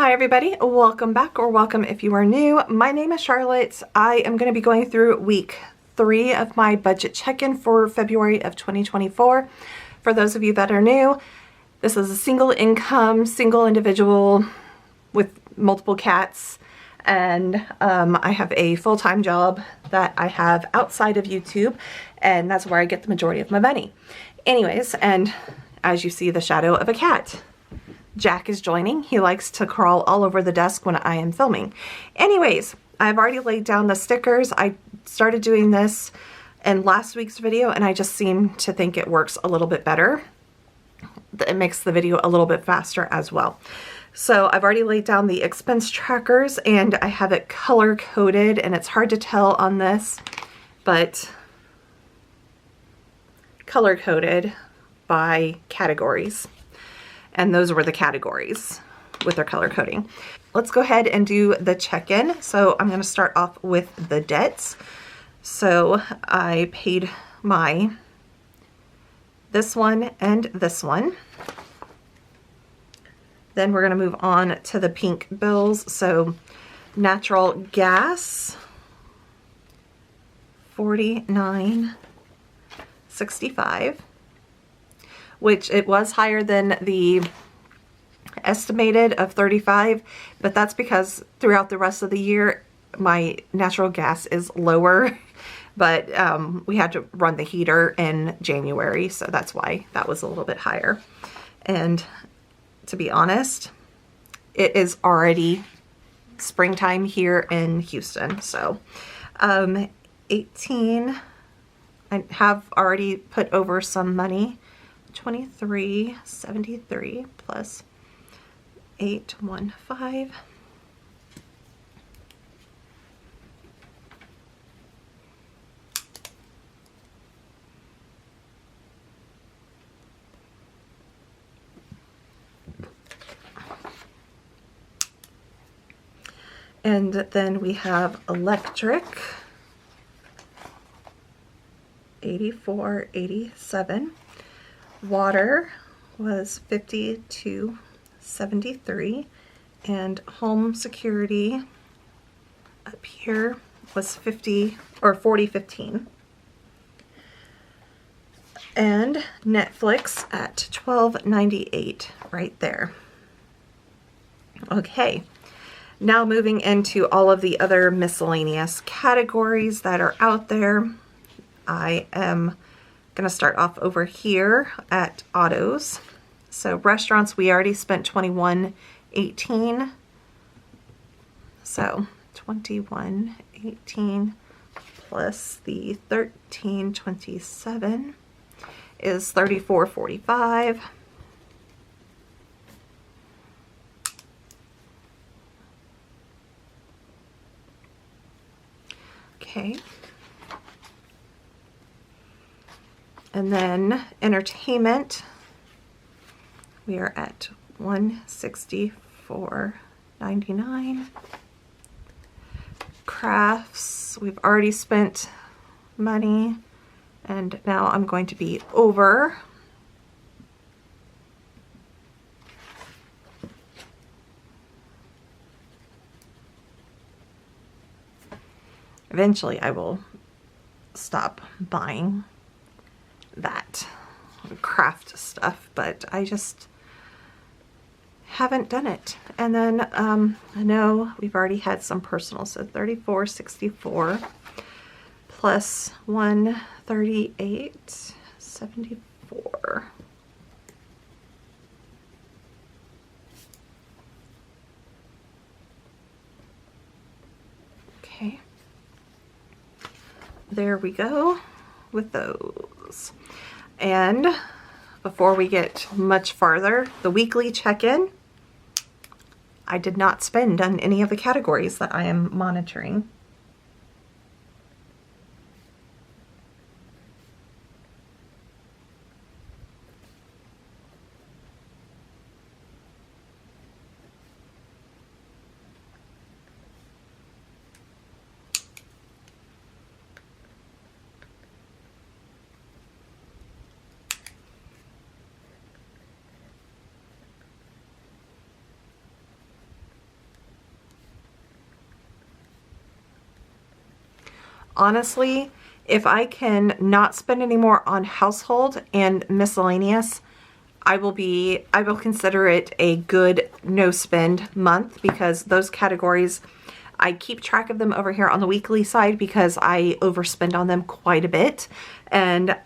Hi everybody, welcome back, or welcome if you are new. My name is Charlotte. I am going to be going through week 3 of my budget check-in for February of 2024. For those of you that are new, this is a single income, single individual with multiple cats, and I have a full-time job that I have outside of YouTube, and that's where I get the majority of my money. Anyways, and as you see, the shadow of a cat. Jack is joining. He likes to crawl all over the desk when I am filming. Anyways, I've already laid down the stickers. I started doing this in last week's video and I just seem to think it works a little bit better. It makes the video a little bit faster as well. So I've already laid down the expense trackers and I have it color coded, and it's hard to tell on this, but color coded by categories. And those were the categories with their color coding. Let's go ahead and do the check-in. So I'm going to start off with the debts. So I paid this one and this one. Then we're going to move on to the pink bills. So natural gas, $49.65. Which it was higher than the estimated of 35, but that's because throughout the rest of the year my natural gas is lower, but we had to run the heater in January, so that's why that was a little bit higher. And to be honest, it is already springtime here in Houston, so 18, I have already put over some money. 23.73 plus 815. And then we have electric, 84.87. Water was 52.73, and home security up here was 40.15, and Netflix at $12.98 right there. Okay, now moving into all of the other miscellaneous categories that are out there. I am going to start off over here at autos. So restaurants, we already spent $21.18. So $21.18 plus the $13.27 is $34.45. Okay. And then entertainment, we are at $164.99. Crafts, we've already spent money, and now I'm going to be over. Eventually I will stop buying that craft stuff, but I just haven't done it. And then I know we've already had some personal, so $34.64 plus $138.74. Okay, there we go with those. And before we get much farther, the weekly check-in, I did not spend on any of the categories that I am monitoring. honestly, if I can not spend any more on household and miscellaneous, I will consider it a good no spend month, because those categories, I keep track of them over here on the weekly side because I overspend on them quite a bit, and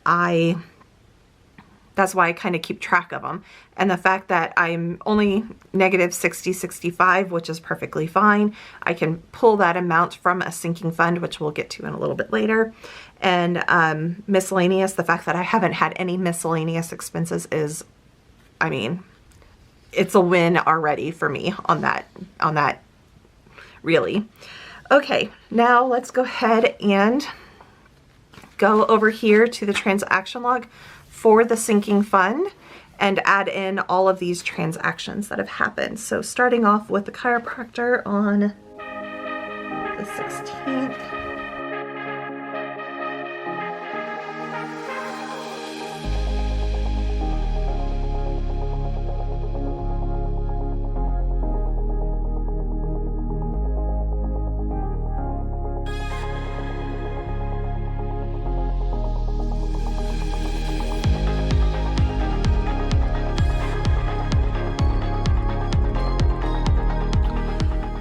that's why I kind of keep track of them. And the fact that I'm only negative 60, 65, which is perfectly fine. I can pull that amount from a sinking fund, which we'll get to in a little bit later. And miscellaneous, the fact that I haven't had any miscellaneous expenses is, I mean, it's a win already for me on that really. Okay, now let's go ahead and go over here to the transaction log for the sinking fund and add in all of these transactions that have happened. So starting off with the chiropractor on the 16th.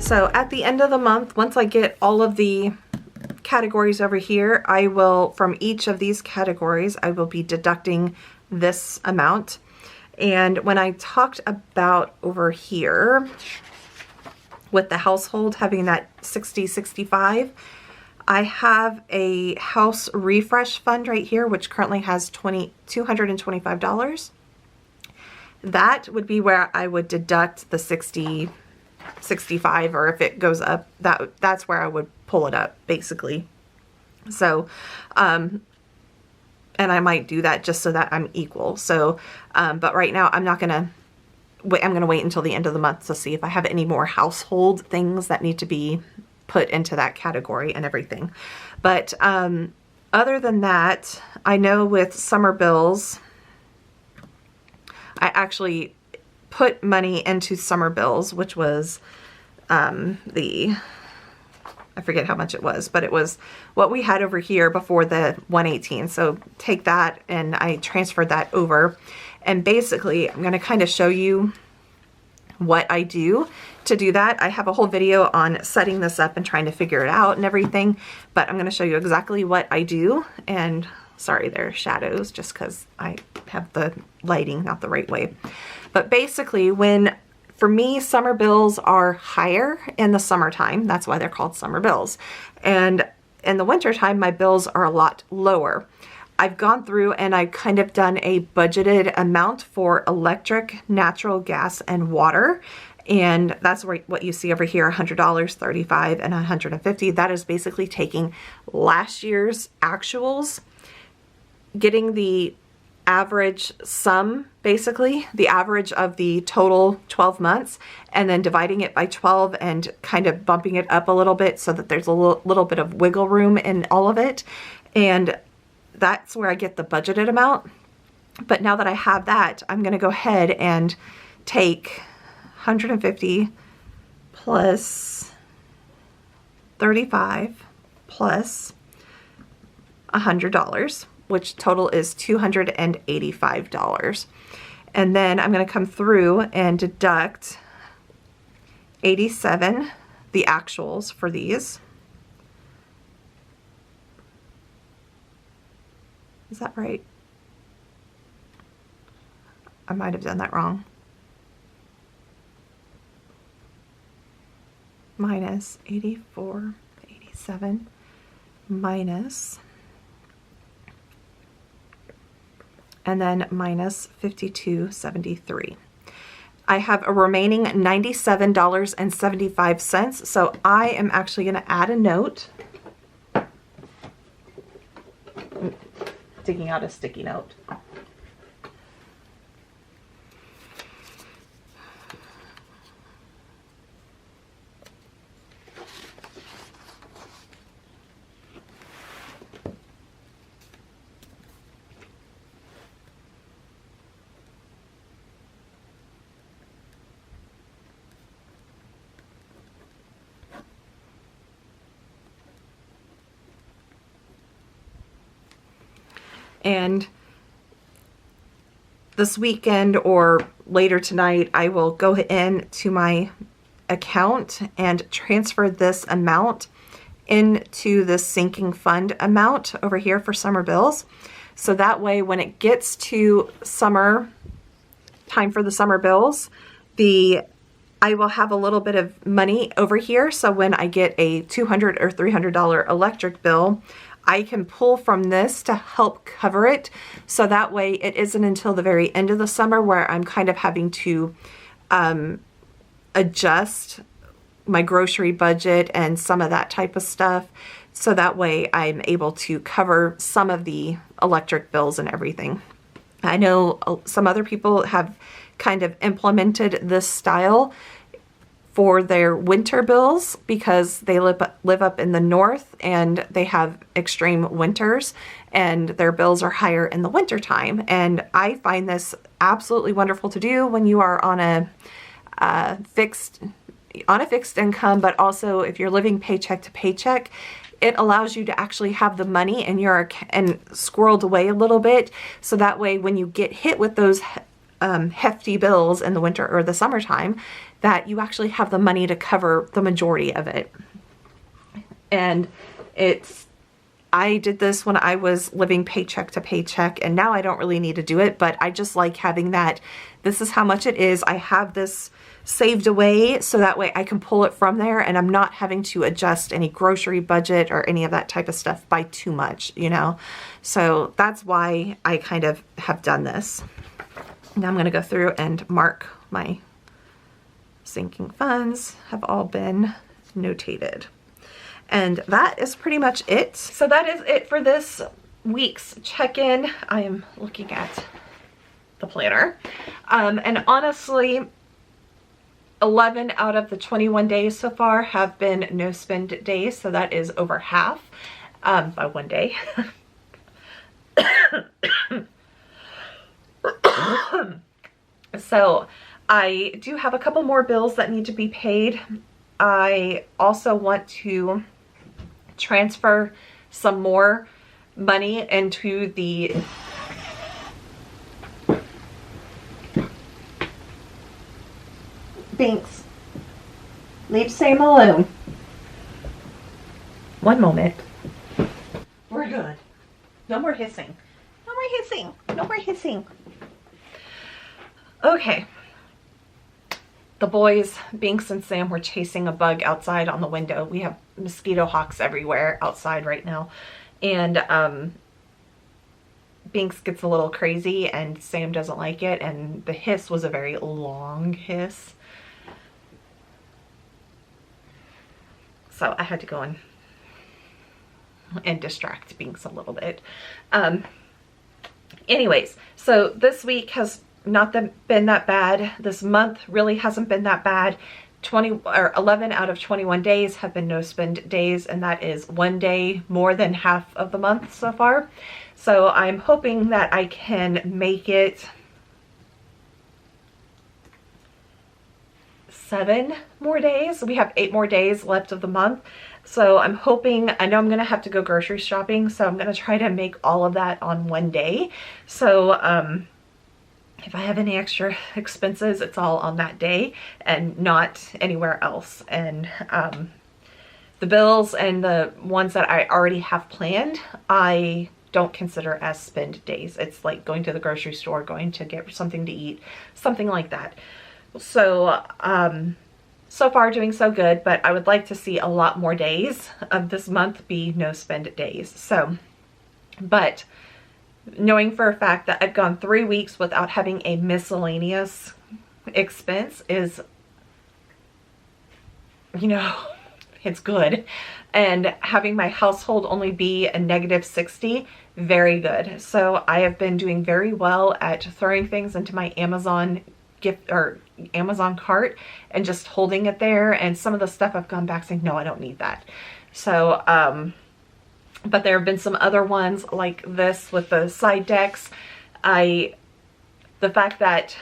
So at the end of the month, once I get all of the categories over here, I will, from each of these categories, I will be deducting this amount. And when I talked about over here with the household having that 60, 65, I have a house refresh fund right here, which currently has $225. That would be where I would deduct the 60, 65, or if it goes up, that's where I would pull it up, basically. So, and I might do that just so that I'm equal. So, but right now I'm not gonna wait. I'm gonna wait until the end of the month to see if I have any more household things that need to be put into that category and everything. But other than that, I know with summer bills, I actually put money into summer bills, which was I forget how much it was, but it was what we had over here before the 118. So take that, and I transferred that over. And basically, I'm going to kind of show you what I do to do that. I have a whole video on setting this up and trying to figure it out and everything, but I'm going to show you exactly what I do. And sorry, there are shadows just because I have the lighting not the right way. But basically, for me, summer bills are higher in the summertime. That's why they're called summer bills. And in the wintertime, my bills are a lot lower. I've gone through and I've kind of done a budgeted amount for electric, natural gas, and water. And that's what you see over here, $100, $35, and $150. That is basically taking last year's actuals, getting the average sum, basically the average of the total 12 months, and then dividing it by 12 and kind of bumping it up a little bit so that there's a little bit of wiggle room in all of it. And that's where I get the budgeted amount. But now that I have that, I'm going to go ahead and take 150 plus 35 plus $100, which total is $285. And then I'm going to come through and deduct 87, the actuals for these. Is that right? I might have done that wrong. Minus 84, 87, minus, and then minus 52.73. I have a remaining $97.75, so I am actually going to add a note. Digging out a sticky note. And this weekend or later tonight, I will go in to my account and transfer this amount into this sinking fund amount over here for summer bills. So that way, when it gets to summer, time for the summer bills, I will have a little bit of money over here. So when I get a $200 or $300 electric bill, I can pull from this to help cover it. So that way it isn't until the very end of the summer where I'm kind of having to adjust my grocery budget and some of that type of stuff. So that way I'm able to cover some of the electric bills and everything. I know some other people have kind of implemented this style for their winter bills because they live up in the north and they have extreme winters and their bills are higher in the winter time. And I find this absolutely wonderful to do when you are on a fixed income, but also if you're living paycheck to paycheck, it allows you to actually have the money in your and squirreled away a little bit. So that way when you get hit with those hefty bills in the winter or the summertime, that you actually have the money to cover the majority of it. And I did this when I was living paycheck to paycheck, and now I don't really need to do it, but I just like having that. This is how much it is. I have this saved away so that way I can pull it from there and I'm not having to adjust any grocery budget or any of that type of stuff by too much, you know. So that's why I kind of have done this. Now I'm going to go through and mark my sinking funds have all been notated. And that is pretty much it. So that is it for this week's check-in. I am looking at the planner. And honestly, 11 out of the 21 days so far have been no spend days. So that is over half by one day. So I do have a couple more bills that need to be paid. I also want to transfer some more money into the Binks. Leave Sam alone. One moment. We're good. No more hissing. No more hissing. No more hissing. Okay. The boys, Binks and Sam, were chasing a bug outside on the window. We have mosquito hawks everywhere outside right now. And Binks gets a little crazy and Sam doesn't like it. And the hiss was a very long hiss. So I had to go and distract Binks a little bit. Anyways, so this week has not been that bad. This month really hasn't been that bad. 11 out of 21 days have been no spend days, and that is one day more than half of the month so far. So I'm hoping that I can make it 7 more days. We have 8 more days left of the month. So I'm hoping, I know I'm going to have to go grocery shopping, so I'm going to try to make all of that on one day. So if I have any extra expenses, it's all on that day and not anywhere else. And the bills and the ones that I already have planned, I don't consider as spend days. It's like going to the grocery store, going to get something to eat, something like that. So, so far doing so good, but I would like to see a lot more days of this month be no spend days. So, but knowing for a fact that I've gone 3 weeks without having a miscellaneous expense is, you know, it's good. And having my household only be a -60, very good. So I have been doing very well at throwing things into my Amazon gift or Amazon cart and just holding it there. And some of the stuff I've gone back saying, no, I don't need that. So, but there have been some other ones like this with the side decks. The fact that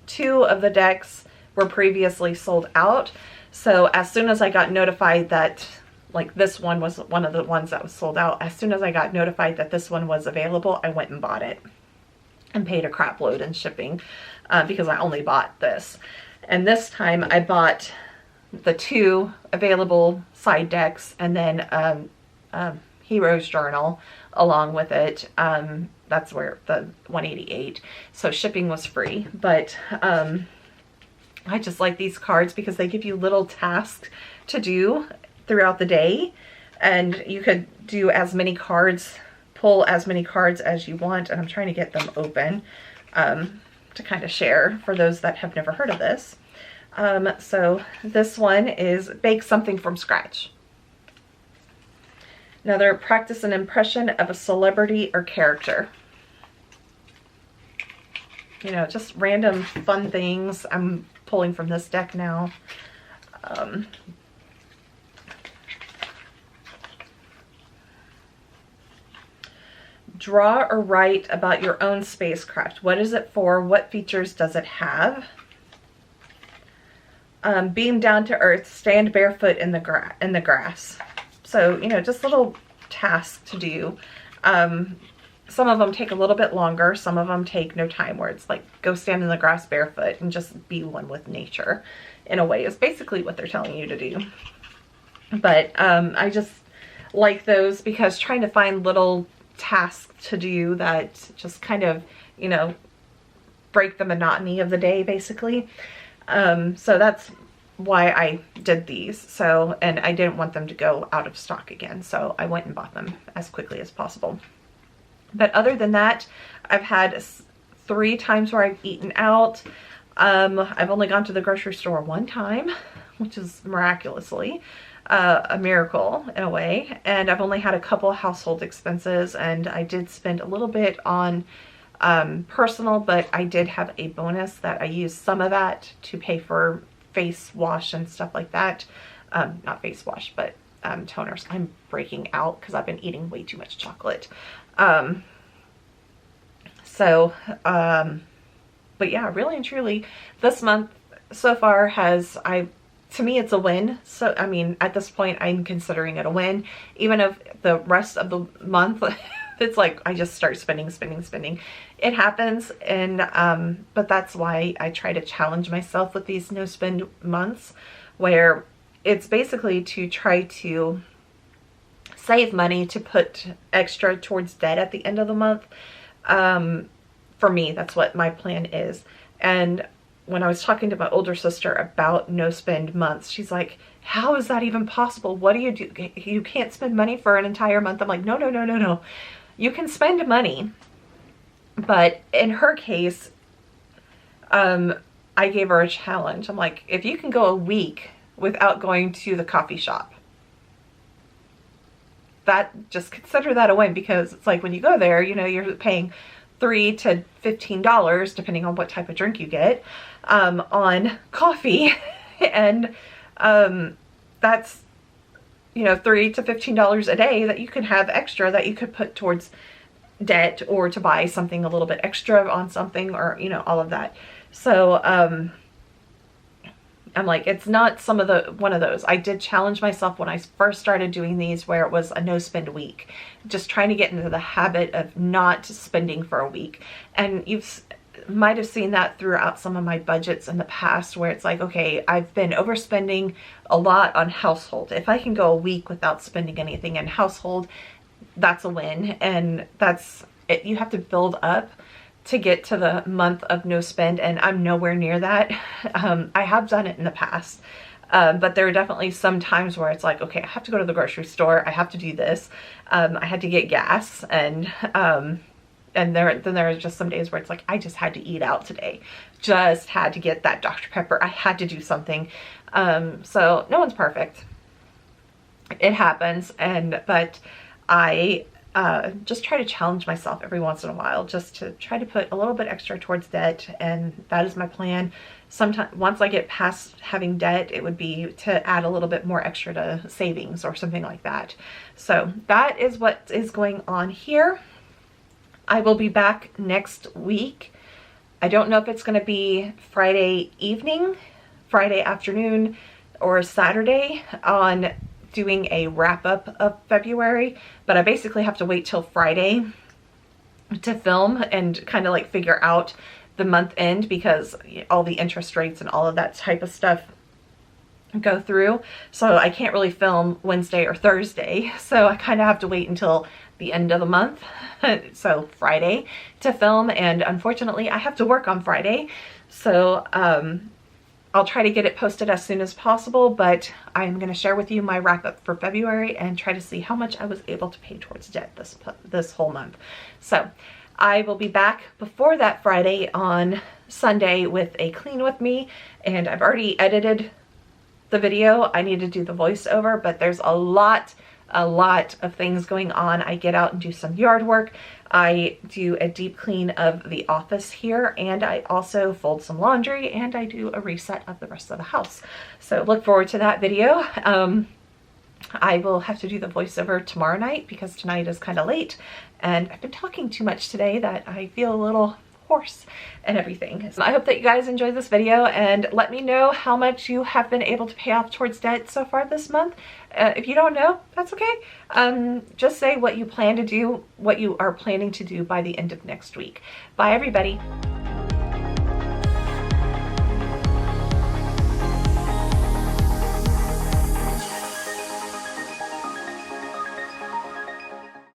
2 of the decks were previously sold out. So as soon as I got notified that like this one was one of the ones that was sold out. As soon as I got notified that this one was available, I went and bought it and paid a crap load in shipping because I only bought this. And this time I bought the 2 available side decks and then Hero's Journal along with it. That's where the 188. So shipping was free, but I just like these cards because they give you little tasks to do throughout the day, and you could do as many cards, pull as many cards as you want. And I'm trying to get them open to kind of share for those that have never heard of this. So this one is bake something from scratch. Another, practice an impression of a celebrity or character. You know, just random fun things. I'm pulling from this deck now. Draw or write about your own spacecraft. What is it for? What features does it have? Beam down to earth. Stand barefoot in the grass. So, you know, just little tasks to do. Some of them take a little bit longer. Some of them take no time, where it's like, go stand in the grass barefoot and just be one with nature, in a way, is basically what they're telling you to do. But I just like those because trying to find little tasks to do that just kind of, you know, break the monotony of the day, basically. So that's why I did these. So, and I didn't want them to go out of stock again, so I went and bought them as quickly as possible. But other than that, I've had 3 times where I've eaten out. I've only gone to the grocery store 1 time, which is miraculously a miracle in a way. And I've only had a couple household expenses, and I did spend a little bit on personal, but I did have a bonus that I used some of that to pay for face wash and stuff like that. Not face wash, but toners. I'm breaking out because I've been eating way too much chocolate. But yeah, really and truly, this month so far to me, it's a win. So, I mean, at this point, I'm considering it a win. Even if the rest of the month, it's like I just start spending. It happens, and but that's why I try to challenge myself with these no spend months, where it's basically to try to save money to put extra towards debt at the end of the month. For me, that's what my plan is. And when I was talking to my older sister about no spend months, she's like, how is that even possible? What do? You can't spend money for an entire month. I'm like, no. You can spend money. But in her case, I gave her a challenge. I'm like, if you can go a week without going to the coffee shop, just consider that a win, because it's like when you go there, you know, you're paying $3 to $15, depending on what type of drink you get, on coffee. And that's, you know, $3 to $15 a day that you can have extra that you could put towards debt or to buy something a little bit extra on something, or, you know, all of that. So I'm like, it's not one of those. I did challenge myself when I first started doing these, where it was a no spend week, just trying to get into the habit of not spending for a week. And might have seen that throughout some of my budgets in the past, where it's like, okay, I've been overspending a lot on household. If I can go a week without spending anything in household, that's a win. And that's it. You have to build up to get to the month of no spend, and I'm nowhere near that. I have done it in the past, but there are definitely some times where it's like, okay, I have to go to the grocery store, I have to do this. I had to get gas, and then there are just some days where it's like, I just had to eat out today, just had to get that Dr. Pepper, I had to do something. So no one's perfect, it happens, but I just try to challenge myself every once in a while, just to try to put a little bit extra towards debt. And that is my plan. Sometimes once I get past having debt, it would be to add a little bit more extra to savings or something like that. So that is what is going on here. I will be back next week. I don't know if it's going to be Friday evening, Friday afternoon, or Saturday on doing a wrap up of February, but I basically have to wait till Friday to film and kind of like figure out the month end, because all the interest rates and all of that type of stuff go through. So I can't really film Wednesday or Thursday. So I kind of have to wait until the end of the month, so Friday, to film. And unfortunately I have to work on Friday. So I'll try to get it posted as soon as possible, but I'm going to share with you my wrap up for February and try to see how much I was able to pay towards debt this whole month. So I will be back before that Friday on Sunday with a clean with me, and I've already edited the video. I need to do the voiceover, but there's a lot of things going on. I get out and do some yard work. I do a deep clean of the office here, and I also fold some laundry, and I do a reset of the rest of the house. So look forward to that video. I will have to do the voiceover tomorrow night because tonight is kind of late, and I've been talking too much today that I feel a little hoarse and everything. So I hope that you guys enjoyed this video, and let me know how much you have been able to pay off towards debt so far this month. If you don't know, that's okay. Just say what you plan to do, what you are planning to do by the end of next week. Bye everybody.